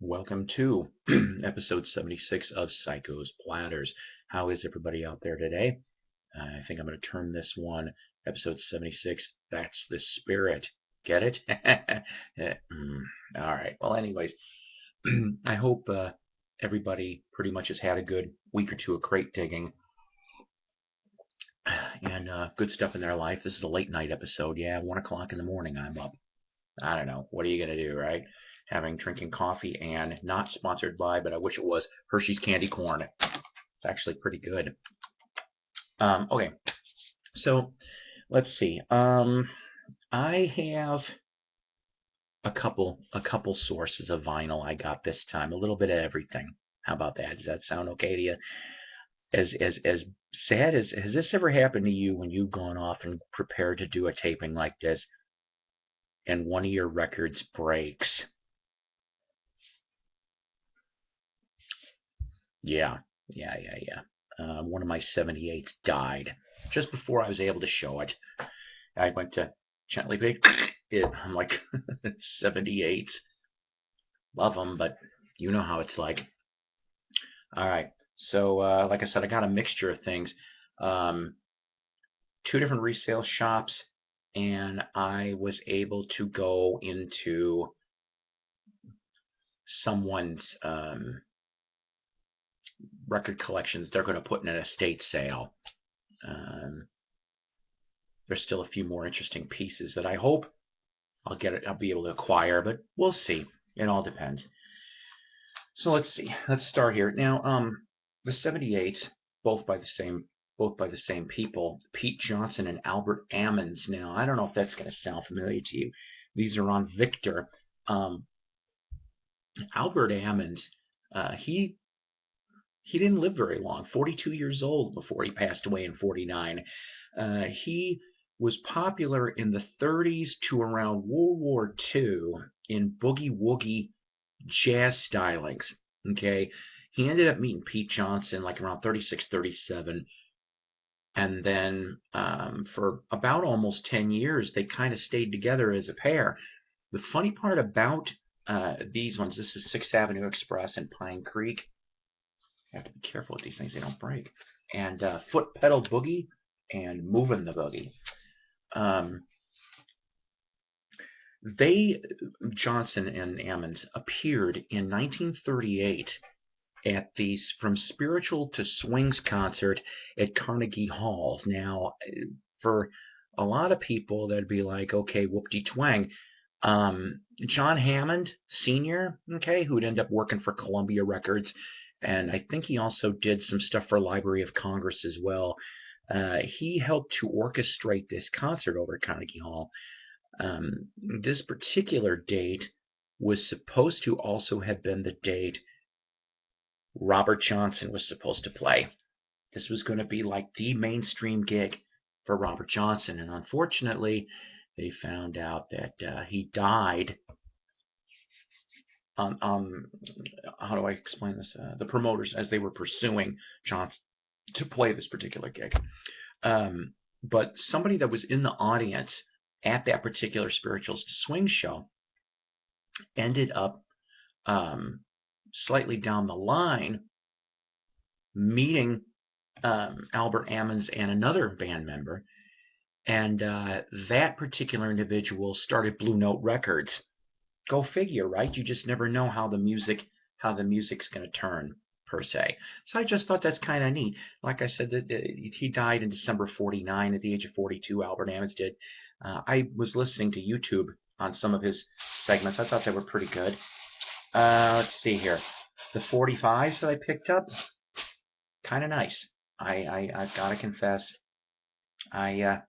Welcome to episode 76 of Psycho's Platters. How is everybody out there today? I think I'm going to term this one episode 76. That's the spirit. Get it? All right. Well, anyways, I hope everybody pretty much has had a good week or two of crate digging and good stuff in their life. This is a late night episode. Yeah, 1 o'clock in the morning I'm up. I don't know. What are you going to do, right? Drinking coffee and not sponsored by, but I wish it was, Hershey's Candy Corn. It's actually pretty good. Okay, so let's see. I have a couple sources of vinyl I got this time. A little bit of everything. How about that? Does that sound okay to you? As sad as has this ever happened to you when you've gone off and prepared to do a taping like this, and one of your records breaks? Yeah. One of my 78s died just before I was able to show it. I went to gently pick it. I'm like, 78s. Love them, but you know how it's like. All right. So, like I said, I got a mixture of things. 2 different resale shops, and I was able to go into someone's record collections they're going to put in an estate sale. There's still a few more interesting pieces that I hope I'll be able to acquire, but we'll see. It all depends. So let's see. Let's start here. Now, the 78s, both by the same people, Pete Johnson and Albert Ammons. Now, I don't know if that's going to sound familiar to you. These are on Victor. Albert Ammons, he didn't live very long, 42 years old before he passed away in 49. He was popular in the 30s to around World War II in boogie-woogie jazz stylings. Okay, he ended up meeting Pete Johnson like around 36, 37. And then for about almost 10 years, they kind of stayed together as a pair. The funny part about these ones, this is 6th Avenue Express in Pine Creek. You have to be careful with these things, they don't break. And Foot Pedal Boogie and Moving the Boogie. Johnson and Ammons, appeared in 1938 at the From Spiritual to Swings concert at Carnegie Hall. Now, for a lot of people, that'd be like, okay, whoop-de-twang. John Hammond, Sr., okay, who'd end up working for Columbia Records, and I think he also did some stuff for Library of Congress as well. He helped to orchestrate this concert over at Carnegie Hall. This particular date was supposed to also have been the date Robert Johnson was supposed to play. This was going to be like the mainstream gig for Robert Johnson, and unfortunately, they found out that he died. How do I explain this? The promoters, as they were pursuing Johnson to play this particular gig. But somebody that was in the audience at that particular Spirituals to Swing show ended up slightly down the line meeting Albert Ammons and another band member, and that particular individual started Blue Note Records. Go figure, right? You just never know how the music's going to turn, per se. So I just thought that's kind of neat. Like I said, he died in December 49 at the age of 42. Albert Ammons did. I was listening to YouTube on some of his segments. I thought they were pretty good. Let's see here. The 45s that I picked up, kind of nice. I've got to confess, I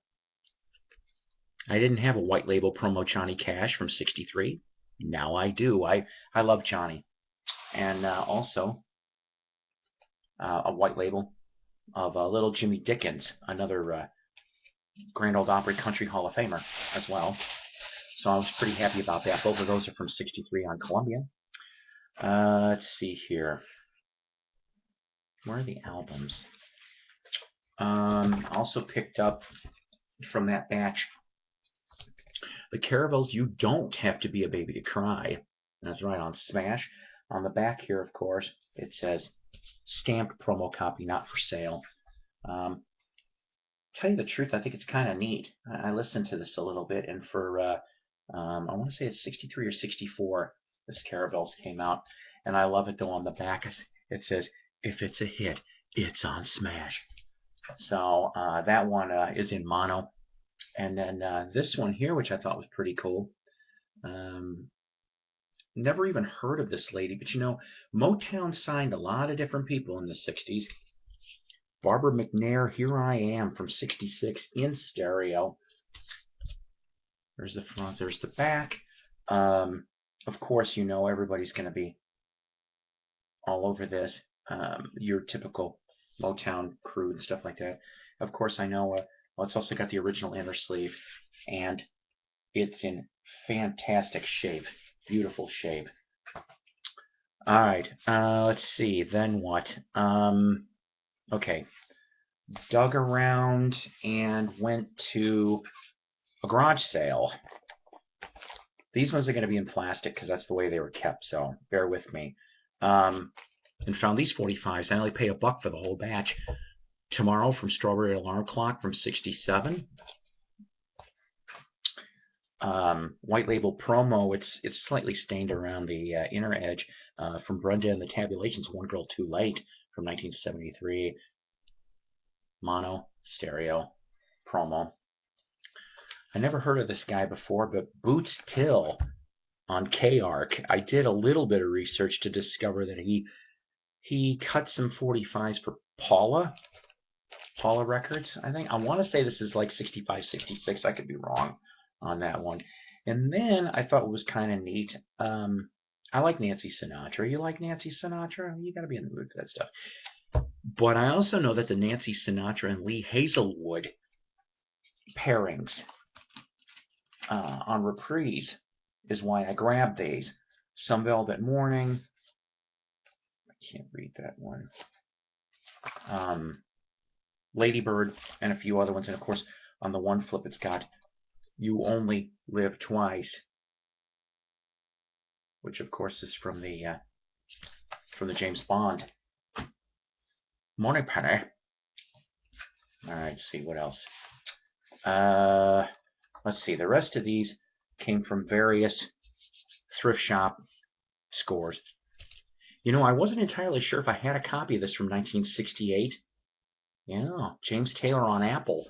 didn't have a white label promo Johnny Cash from '63. Now I do. I love Johnny. And also a white label of Little Jimmy Dickens, another Grand Ole Opry Country Hall of Famer as well. So I was pretty happy about that. Both of those are from '63 on Columbia. Let's see here. Where are the albums? Also picked up from that batch the Caravels, You Don't Have to Be a Baby to Cry. That's right, on Smash. On the back here, of course, it says stamped promo copy, not for sale. Tell you the truth, I think it's kind of neat. I listened to this a little bit, and for I want to say it's 63 or 64, this Caravels came out, and I love it though. On the back, it says, "If it's a hit, it's on Smash." So that one is in mono, and then this one here, which I thought was pretty cool. Never even heard of this lady, but you know, Motown signed a lot of different people in the 60s. Barbara McNair, Here I Am from 66 in stereo. There's the front, there's the back. Of course, you know everybody's going to be all over this. Your typical Motown crew and stuff like that. Of course, I know well, it's also got the original inner sleeve, and it's in fantastic shape. Beautiful shape. All right, let's see. Then what? Okay. Dug around and went to a garage sale. These ones are going to be in plastic because that's the way they were kept, so bear with me. And found these 45s. I only paid $1 for the whole batch. Tomorrow from Strawberry Alarm Clock from 67. White label promo. It's slightly stained around the inner edge. From Brenda and the Tabulations. One Girl Too Late from 1973. Mono, stereo, promo. I never heard of this guy before, but Boots Till on K-Arc. I did a little bit of research to discover that he cut some 45s for Paula Records, I think. I want to say this is like 65, 66. I could be wrong on that one. And then I thought it was kind of neat. I like Nancy Sinatra. You like Nancy Sinatra? You got to be in the mood for that stuff. But I also know that the Nancy Sinatra and Lee Hazelwood pairings on Reprise is why I grabbed these. Some Velvet Morning. I can't read that one. Ladybird and a few other ones. And of course, on the one flip, it's got You Only Live Twice, which of course is from the James Bond. Morning, Penny. All right, let's see what else. Let's see. The rest of these came from various thrift shop scores. You know, I wasn't entirely sure if I had a copy of this from 1968. Yeah, James Taylor on Apple.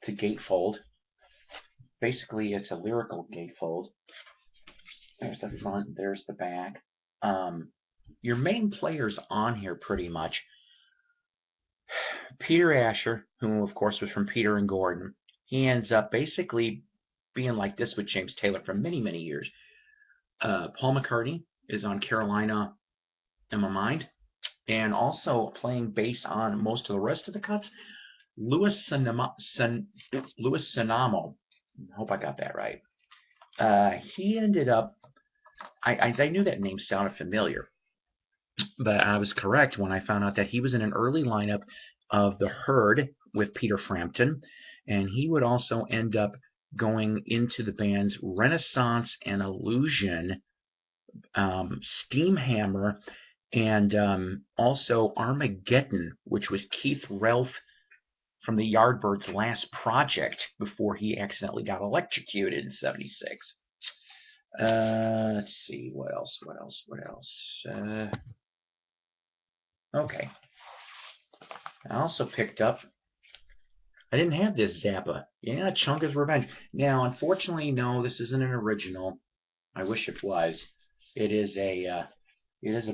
It's a gatefold. Basically, it's a lyrical gatefold. There's the front. There's the back. Your main players on here pretty much. Peter Asher, who of course was from Peter and Gordon, he ends up basically being like this with James Taylor for many, many years. Paul McCartney is on Carolina in My Mind, and also playing bass on most of the rest of the cuts. Louis Sinamo. I hope I got that right. He ended up. I knew that name sounded familiar, but I was correct when I found out that he was in an early lineup of The Herd with Peter Frampton, and he would also end up going into the bands Renaissance and Illusion, Steamhammer, and also Armageddon, which was Keith Relf from the Yardbirds' last project before he accidentally got electrocuted in '76. Let's see, what else? Okay. I also picked up, I didn't have this Zappa. Yeah, Chunka's Revenge. Now, unfortunately, no, this isn't an original. I wish it was. It is a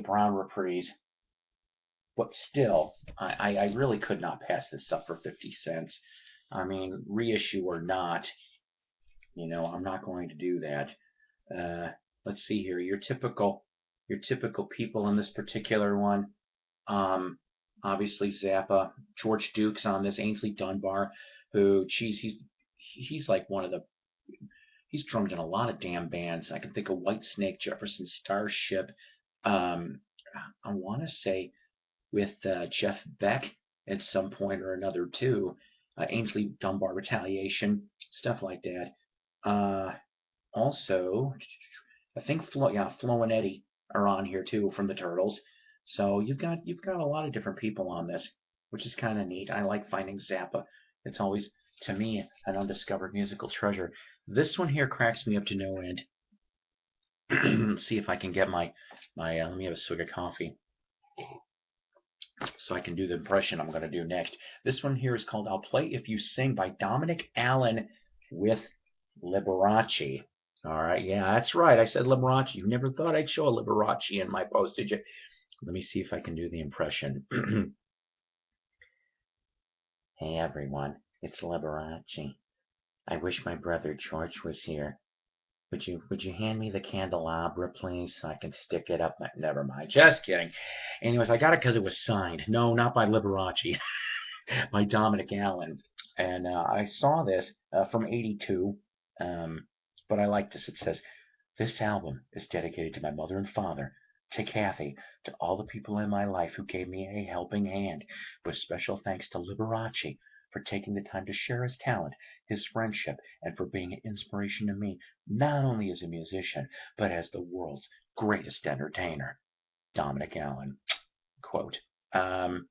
Brown reprise. But still, I really could not pass this up for 50 cents. I mean, reissue or not, you know, I'm not going to do that. Let's see here. Your typical people in this particular one. Obviously Zappa, George Duke's on this, Ainsley Dunbar, who, geez, he's like one of the, he's drummed in a lot of damn bands. I can think of Whitesnake, Jefferson Starship. I want to say with Jeff Beck at some point or another too. Ainsley Dunbar, Retaliation, stuff like that. Also, I think Flo and Eddie are on here too from the Turtles. So you've got a lot of different people on this, which is kind of neat. I like finding Zappa. It's always, to me, an undiscovered musical treasure. This one here cracks me up to no end. Let's see if I can get my let me have a swig of coffee so I can do the impression I'm going to do next. This one here is called "I'll Play If You Sing" by Dominic Allen with Liberace. All right, yeah, that's right. I said Liberace. You never thought I'd show a Liberace in my post, did you? Let me see if I can do the impression. Hey everyone, it's Liberace. I wish my brother George was here. Would you hand me the candelabra, please, so I can stick it up? Never mind. Just kidding. Anyways, I got it because it was signed. No, not by Liberace, by Dominic Allen. And I saw this from '82, but I like this. It says, "This album is dedicated to my mother and father, to Kathy, to all the people in my life who gave me a helping hand, with special thanks to Liberace for taking the time to share his talent, his friendship, and for being an inspiration to me, not only as a musician, but as the world's greatest entertainer." Dominic Allen, quote. And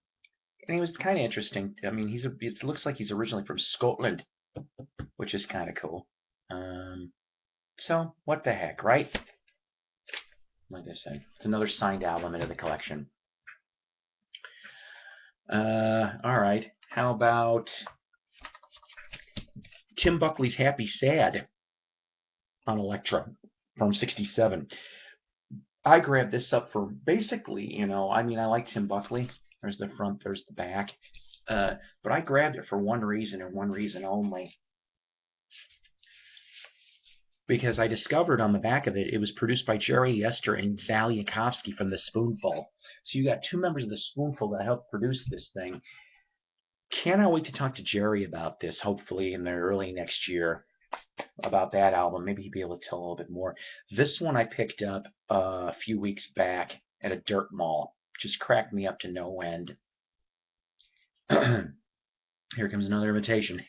he was kind of interesting. I mean, it looks like he's originally from Scotland, which is kind of cool. So, what the heck, right? Like I said, it's another signed album into the collection. All right. How about Tim Buckley's Happy Sad on Elektra from '67? I grabbed this up for basically, I mean, I like Tim Buckley. There's the front, there's the back. But I grabbed it for one reason and one reason only. Because I discovered on the back of it, it was produced by Jerry Yester and Zal Yakovsky from The Spoonful. So you got two members of The Spoonful that helped produce this thing. Cannot wait to talk to Jerry about this, hopefully in the early next year, about that album. Maybe he'd be able to tell a little bit more. This one I picked up a few weeks back at a dirt mall. Just cracked me up to no end. Here comes another invitation.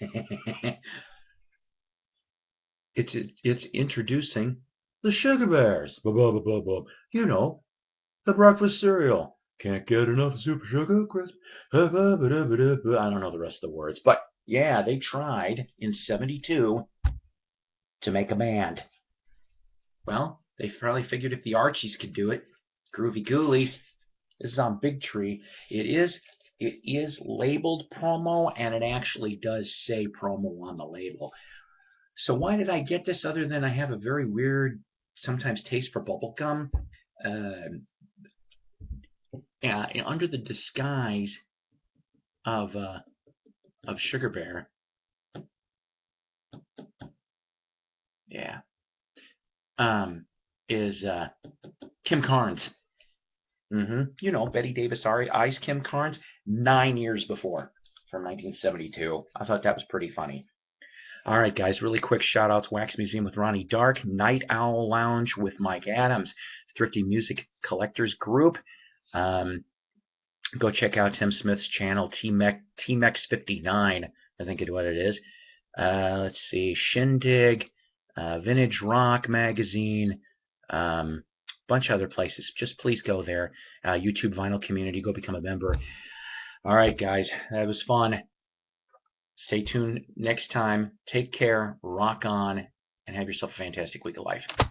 It's introducing the Sugar Bears. Blah, blah, blah, blah, blah. You know, the breakfast cereal. Can't get enough super sugar crisp. I don't know the rest of the words. But, yeah, they tried in '72 to make a band. Well, they probably figured if the Archies could do it, Groovy Ghoulies. This is on Big Tree. It is labeled promo, and it actually does say promo on the label. So why did I get this other than I have a very weird, sometimes taste for bubblegum? Under the disguise of Sugar Bear. Yeah. Is Kim Carnes. You know, Betty Davis Eyes Kim Carnes, 9 years before, from 1972. I thought that was pretty funny. All right, guys, really quick shout-outs. Wax Museum with Ronnie Dark, Night Owl Lounge with Mike Adams, Thrifty Music Collectors Group. Go check out Tim Smith's channel, T-Mex59, I think is what it is. Let's see, Shindig, Vintage Rock Magazine, bunch of other places. Just please go there. YouTube Vinyl Community, go become a member. All right, guys, that was fun. Stay tuned next time. Take care, rock on, and have yourself a fantastic week of life.